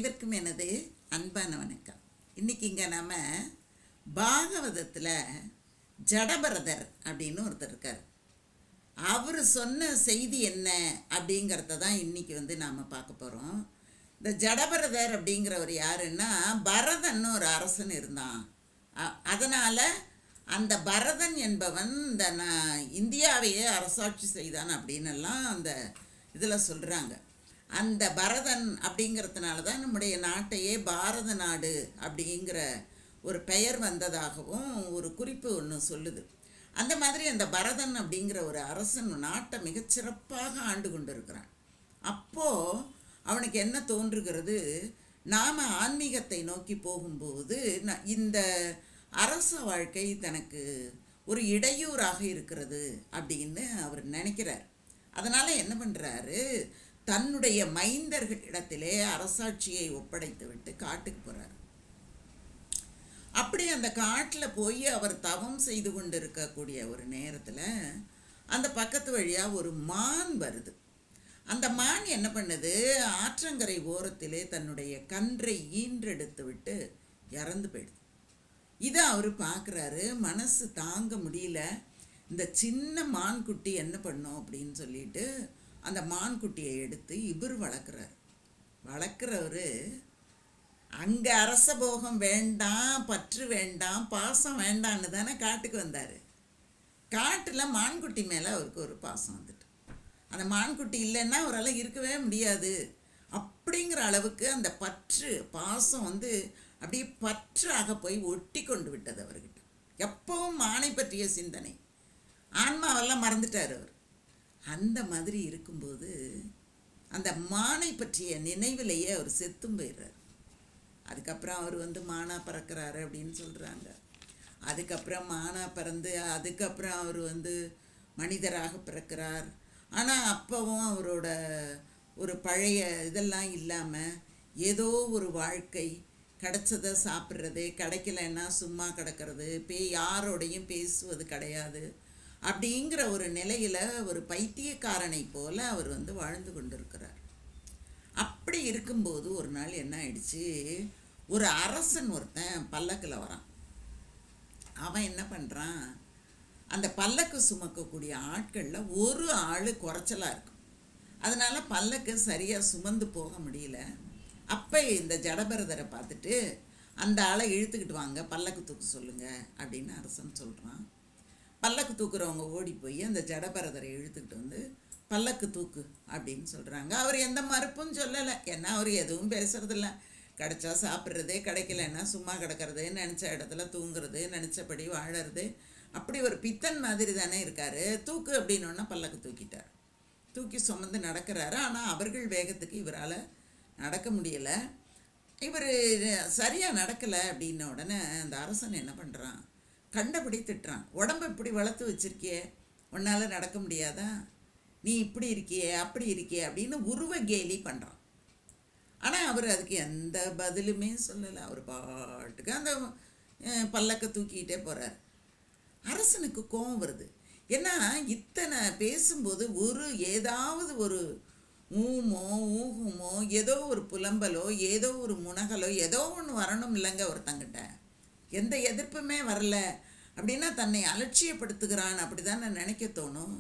இதற்கும் எனது அன்பான வணக்கம். இன்னைக்கு இங்கே நாம் பாகவதத்தில் ஜடபரதர் அப்படின்னு ஒருத்தர் இருக்கார். அவர் சொன்ன செய்தி என்ன அப்படிங்கிறத தான் இன்றைக்கி நாம் பார்க்க போகிறோம். இந்த ஜடபரதர் அப்படிங்கிறவர் யாருன்னா, பரதன்னு ஒரு அரசன் இருந்தான். அதனால் அந்த பரதன் என்பவன் இந்த இந்தியாவையே அரசாட்சி செய்தான் அப்படின்னெல்லாம் அந்த இதில் சொல்கிறாங்க. அந்த பரதன் அப்படிங்கிறதுனால தான் நம்முடைய நாட்டையே பாரத நாடு அப்படிங்கிற ஒரு பெயர் வந்ததாகவும் ஒரு குறிப்பு ஒன்று சொல்லுது. அந்த மாதிரி அந்த பரதன் அப்படிங்கிற ஒரு அரசன் நாட்டை மிகச்சிறப்பாக ஆண்டு கொண்டு இருக்கிறான். அப்போது அவனுக்கு என்ன தோன்றுகிறது, நாம் ஆன்மீகத்தை நோக்கி போகும்போது இந்த அரச வாழ்க்கை தனக்கு ஒரு இடையூறாக இருக்கிறது அப்படின்னு அவர் நினைக்கிறார். அதனால் என்ன பண்ணுறாரு, தன்னுடைய மைந்தர்களிடத்திலே அரசாட்சியை ஒப்படைத்து விட்டு காட்டுக்கு போகிறார். அப்படி அந்த காட்டில் போய் அவர் தவம் செய்து கொண்டு இருக்கக்கூடிய ஒரு நேரத்தில் அந்த பக்கத்து வழியாக ஒரு மான் வருது. அந்த மான் என்ன பண்ணுது, ஆற்றங்கரை ஓரத்திலே தன்னுடைய கன்றை ஈன்றெடுத்து விட்டு இறந்து போயிடுது. இதை அவர் பார்க்குறாரு, மனசு தாங்க முடியல. இந்த சின்ன மான்குட்டி என்ன பண்ணும் அப்படின்னு சொல்லிட்டு அந்த மான்குட்டியை எடுத்து இவர் வளர்க்குறவர் அங்கே அரசபோகம் வேண்டாம், பற்று வேண்டாம், பாசம் வேண்டான்னு தானே காட்டுக்கு வந்தார். காட்டில் மான்குட்டி மேலே அவருக்கு ஒரு பாசம் வந்துட்டு, அந்த மான்குட்டி இல்லைன்னா அவரால் இருக்கவே முடியாது அப்படிங்கிற அளவுக்கு அந்த பற்று பாசம் அப்படியே பற்றாக போய் ஒட்டி கொண்டு விட்டது அவர்கிட்ட. எப்பவும் மானை பற்றிய சிந்தனை, ஆன்மாவெல்லாம் மறந்துட்டார் அவர். அந்த மாதிரி இருக்கும்போது அந்த மானை பற்றிய நினைவிலேயே அவர் செத்தும் போயிடுறார். அதுக்கப்புறம் அவர் மானா பறக்கிறாரு அப்படின்னு சொல்கிறாங்க. அதுக்கப்புறம் மானா பறந்து அதுக்கப்புறம் அவர் மனிதராக பிறக்கிறார். ஆனால் அப்போவும் அவரோட ஒரு பழைய இதெல்லாம் இல்லாமல் ஏதோ ஒரு வாழ்க்கை, கிடைச்சதை சாப்பிட்றது, கிடைக்கலன்னா சும்மா கிடக்கிறது, யாரோடையும் பேசுவது கிடையாது அப்படிங்கிற ஒரு நிலையில் ஒரு பைத்தியக்காரனை போல் அவர் வாழ்ந்து கொண்டு இருக்கிறார். அப்படி இருக்கும்போது ஒரு நாள் என்ன ஆயிடுச்சு, ஒரு அரசன் ஒருத்தன் பல்லக்கில் வரான். அவன் என்ன பண்ணுறான், அந்த பல்லக்கு சுமக்கக்கூடிய ஆட்களில் ஒரு ஆள் குறைச்சலாக இருக்கும். அதனால் பல்லக்கு சரியாக சுமந்து போக முடியல. அப்போ இந்த ஜடபரதரை பார்த்துட்டு அந்த ஆளை இழுத்துக்கிட்டு வாங்க, பல்லக்கு தூக்க சொல்லுங்கள் அப்படின்னு அரசன் சொல்கிறான். பல்லக்கு தூக்குறவங்க ஓடி போய் அந்த ஜடபரதரை இழுத்துக்கிட்டு பல்லக்கு தூக்கு அப்படின்னு சொல்கிறாங்க. அவர் எந்த மறுப்பும் சொல்லலை, ஏன்னா அவர் எதுவும் பேசுறதில்ல. கிடைச்சா சாப்பிட்றது, கிடைக்கலன்னா சும்மா கிடக்கிறது, நினச்ச இடத்துல தூங்குறது, நினச்சபடி வாழறது, அப்படி ஒரு பித்தன் மாதிரி தானே இருக்கார். தூக்கு அப்படின்னோன்னா பல்லக்கு தூக்கிட்டார். தூக்கி சுமந்து நடக்கிறாரு. ஆனால் அவர்கள் வேகத்துக்கு இவரால் நடக்க முடியலை. இவர் சரியாக நடக்கலை அப்படின்ன உடனே அந்த அரசன் என்ன பண்ணுறான், கண்டபடி திட்டுறான். உடம்பு இப்படி வளர்த்து வச்சிருக்கியே, உன்னால் நடக்க முடியாதா, நீ இப்படி இருக்கியே அப்படி இருக்கியே அப்படின்னு உருவ கேலி பண்ணுறான். ஆனால் அவர் அதுக்கு எந்த பதிலுமே சொல்லலை. அவர் பாட்டுக்கு அந்த பல்லக்கை தூக்கிக்கிட்டே போகிறார். அரசனுக்கு கோபம் வருது. ஏன்னா இத்தனை பேசும்போது ஏதாவது ஒரு ஊமோ ஊகுமோ ஏதோ ஒரு புலம்பலோ ஏதோ ஒரு முனகலோ ஏதோ ஒன்று வரணும் இல்லைங்க ஒருத்தங்கிட்ட. எந்த எதிர்ப்புமே வரல அப்படின்னா தன்னை அலட்சியப்படுத்துகிறான் அப்படி தான் நினைக்க தோணும்.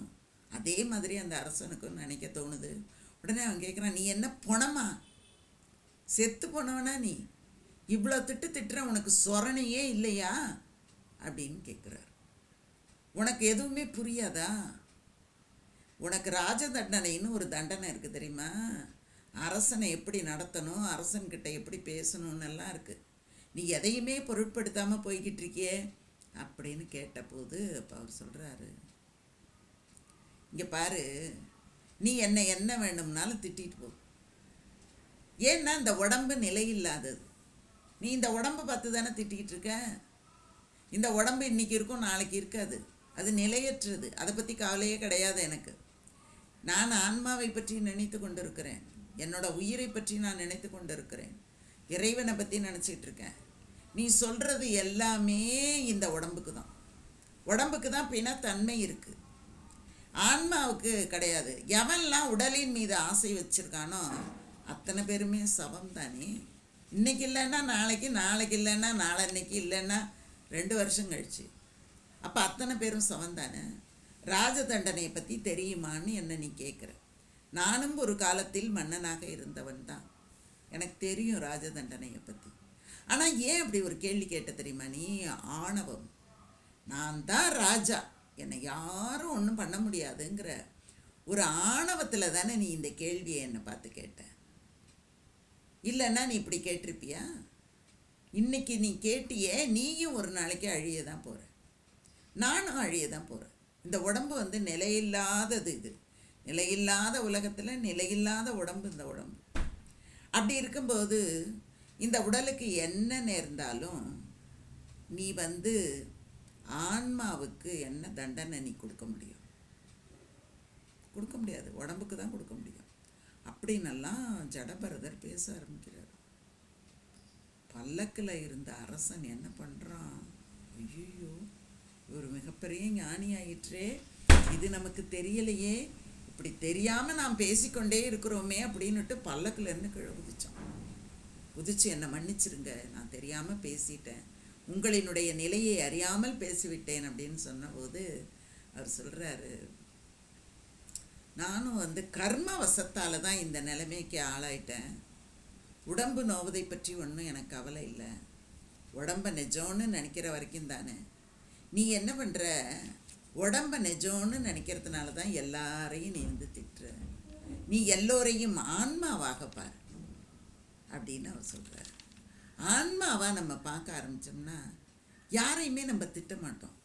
அதே மாதிரி அந்த அரசனுக்கும் நினைக்க தோணுது. உடனே அவன் கேட்குறான், நீ என்ன பொணமா, செத்து போனவனா, நீ இவ்வளோ திட்டுற, உனக்கு சொரணையே இல்லையா அப்படின்னு கேட்குறார். உனக்கு எதுவுமே புரியாதா, உனக்கு ராஜ தண்டனைன்னு ஒரு தண்டனை இருக்குது தெரியுமா, அரசனை எப்படி நடத்தணும், அரசன்கிட்ட எப்படி பேசணும்னு எல்லாம் இருக்குது, நீ எதையுமே பொருட்படுத்தாமல் போய்கிட்டு இருக்கியே அப்படின்னு கேட்டபோது அப்போ அவர் சொல்கிறாரு, இங்கே பாரு, நீ என்ன வேணும்னாலும் திட்டிட்டு போ, ஏன்னா இந்த உடம்பு நிலையில்லாதது, நீ இந்த உடம்பை பார்த்து தானே திட்டிகிட்டு இருக்க. இந்த உடம்பு இன்றைக்கி இருக்கும், நாளைக்கு இருக்காது, அது நிலையற்றது, அதை பற்றி கவலையே கிடையாது எனக்கு. நான் ஆன்மாவை பற்றி நினைத்து கொண்டு இருக்கிறேன், என்னோட உயிரை பற்றி நான் நினைத்து கொண்டு இருக்கிறேன், இறைவனை பற்றி நினச்சிக்கிட்டு இருக்கேன். நீ சொல்கிறது எல்லாமே இந்த உடம்புக்கு தான் பிணத்தன்மை இருக்குது, ஆன்மாவுக்கு கிடையாது. எவன்லாம் உடலின் மீது ஆசை வச்சிருக்கானோ அத்தனை பேருமே சவம் தானே. இன்னைக்கு இல்லைன்னா நாளைக்கு, நாளைக்கு இல்லைன்னா நாளன்னைக்கு, இல்லைன்னா 2 வருஷம் கழிச்சு. அப்போ அத்தனை பேரும் சவம் தானே. ராஜ தண்டனையை பற்றி தெரியுமான்னு என்ன நீ கேட்குற. நானும் ஒரு காலத்தில் மன்னனாக இருந்தவன் தான், எனக்கு தெரியும் ராஜ தண்டனையை பற்றி. ஆனால் ஏன் அப்படி ஒரு கேள்வி கேட்ட தெரியுமா நீ? ஆணவம். நான் தான் ராஜா, என்னை யாரும் ஒன்றும் பண்ண முடியாதுங்கிற ஒரு ஆணவத்தில் தானே நீ இந்த கேள்வியை என்னை பார்த்து கேட்ட. இல்லைன்னா நீ இப்படி கேட்டிருப்பியா? இன்னைக்கு நீ கேட்டியே, நீயும் ஒரு நாளைக்கு அழிய தான் போகிற, நானும் அழிய தான் போகிறேன். இந்த உடம்பு நிலையில்லாதது. இது நிலையில்லாத உலகத்தில் நிலையில்லாத உடம்பு இந்த உடம்பு. அப்படி இருக்கும்போது இந்த உடலுக்கு என்ன நேர்ந்தாலும் நீ ஆன்மாவுக்கு என்ன தண்டனை நீ கொடுக்க முடியும்? கொடுக்க முடியாது, உடம்புக்கு தான் கொடுக்க முடியும். அப்படின்னெல்லாம் ஜடபரதர் பேச ஆரம்பிக்கிறார். பல்லக்கில் இருந்த அரசன் என்ன பண்ணுறான்? ஐயோ, ஒரு மிகப்பெரிய ஞானி ஆயிற்றே, இது நமக்கு தெரியலையே, இப்படி தெரியாமல் நாம் பேசிக்கொண்டே இருக்கிறோமே அப்படின்னுட்டு பல்லக்கிலேருந்து கீழே குதிச்சான். குதிச்சு என்னை மன்னிச்சிருங்க, நான் தெரியாமல் பேசிட்டேன், உங்களினுடைய நிலையை அறியாமல் பேசிவிட்டேன் அப்படின்னு சொன்னபோது அவர் சொல்கிறாரு, நானும் கர்ம வசத்தால் தான் இந்த நிலைமைக்கு ஆளாயிட்டேன். உடம்பு நோவதை பற்றி ஒன்றும் எனக்கு கவலை இல்லை, உடம்பை நெஜோன்னு நினைக்கிற வரைக்கும் தானே. நீ என்ன பண்ணுற? உடம்பை நெஜோன்னு நினைக்கிறதுனால தான் எல்லாரையும் நீ திட்டுற. நீ எல்லோரையும் ஆன்மாவாக பார் அப்படின்னு அவர் சொல்கிறார். ஆன்மாவாக நம்ம பார்க்க ஆரம்பித்தோம்னா யாரையுமே நம்ம திட்ட மாட்டோம்.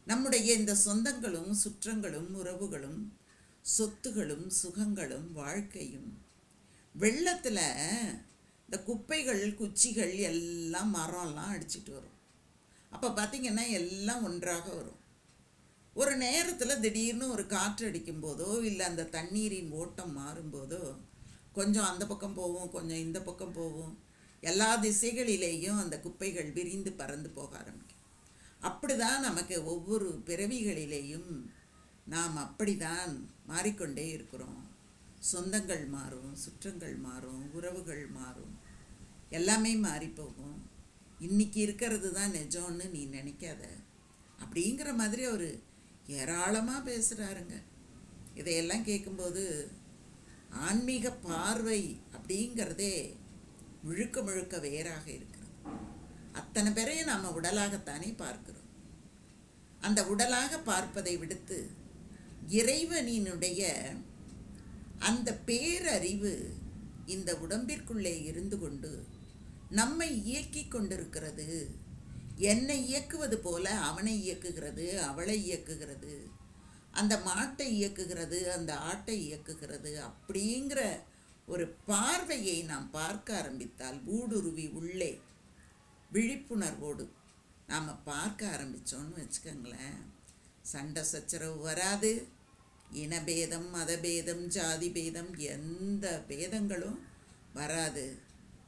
நம்முடைய இந்த சொந்தங்களும் சுற்றங்களும் உறவுகளும் சொத்துகளும் சுகங்களும் வாழ்க்கையும் வெள்ளத்தில் இந்த குப்பைகள் குச்சிகள் எல்லாம் மரம்லாம் அடிச்சிட்டு வரும். அப்போ பார்த்திங்கன்னா எல்லாம் ஒன்றாக வரும். ஒரு நேரத்தில் திடீர்னு ஒரு காற்று அடிக்கும் போதோ இல்லை அந்த தண்ணீரின் ஓட்டம் மாறும்போதோ கொஞ்சம் அந்த பக்கம் போகும், கொஞ்சம் இந்த பக்கம் போகும். எல்லா திசைகளிலேயும் அந்த குப்பைகள் விரிந்து பறந்து போக ஆரம்பிக்கும். அப்படி தான் நமக்கு ஒவ்வொரு பிறவிகளிலேயும் நாம் அப்படி தான் மாறிக்கொண்டே இருக்கிறோம். சொந்தங்கள் மாறும், சுற்றங்கள் மாறும், உறவுகள் மாறும், எல்லாமே மாறி போகும். இன்றைக்கி இருக்கிறது தான் நிஜம்னு நீ நினைக்காத அப்படிங்கிற மாதிரி அவர் ஏராளமாக பேசுகிறாருங்க. இதையெல்லாம் கேட்கும்போது ஆன்மீக பார்வை அப்படிங்கிறதே முழுக்க முழுக்க வேறாக இருக்கிறது. அத்தனை பேரையும் நாம் உடலாகத்தானே பார்க்கிறோம். அந்த உடலாக பார்ப்பதை விடுத்து இறைவனினுடைய அந்த பேரறிவு இந்த உடம்பிற்குள்ளே இருந்து கொண்டு நம்மை இயக்கி கொண்டிருக்கிறது. என்னை இயக்குவது போல அவனை இயக்குகிறது, அவளை இயக்குகிறது, அந்த மாட்டை இயக்குகிறது, அந்த ஆட்டை இயக்குகிறது. அப்படிங்கிற ஒரு பார்வையை நாம் பார்க்க ஆரம்பித்தால், ஊடுருவி உள்ளே விழிப்புணர்வோடு நாம் பார்க்க ஆரம்பித்தோன்னு வச்சுக்கோங்களேன், சண்டை சச்சரவு வராது. இனபேதம், மதபேதம், ஜாதி பேதம், எந்த பேதங்களும் வராது.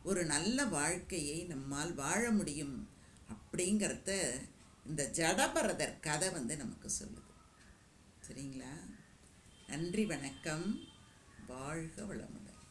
ஒரு நல்ல வாழ்க்கையை நம்மால் வாழ முடியும் அப்படிங்கிறத இந்த ஜடபரதர் கதை நமக்கு சொல்லுது. சரிங்களா? நன்றி, வணக்கம், வாழ்க வளமுடன்.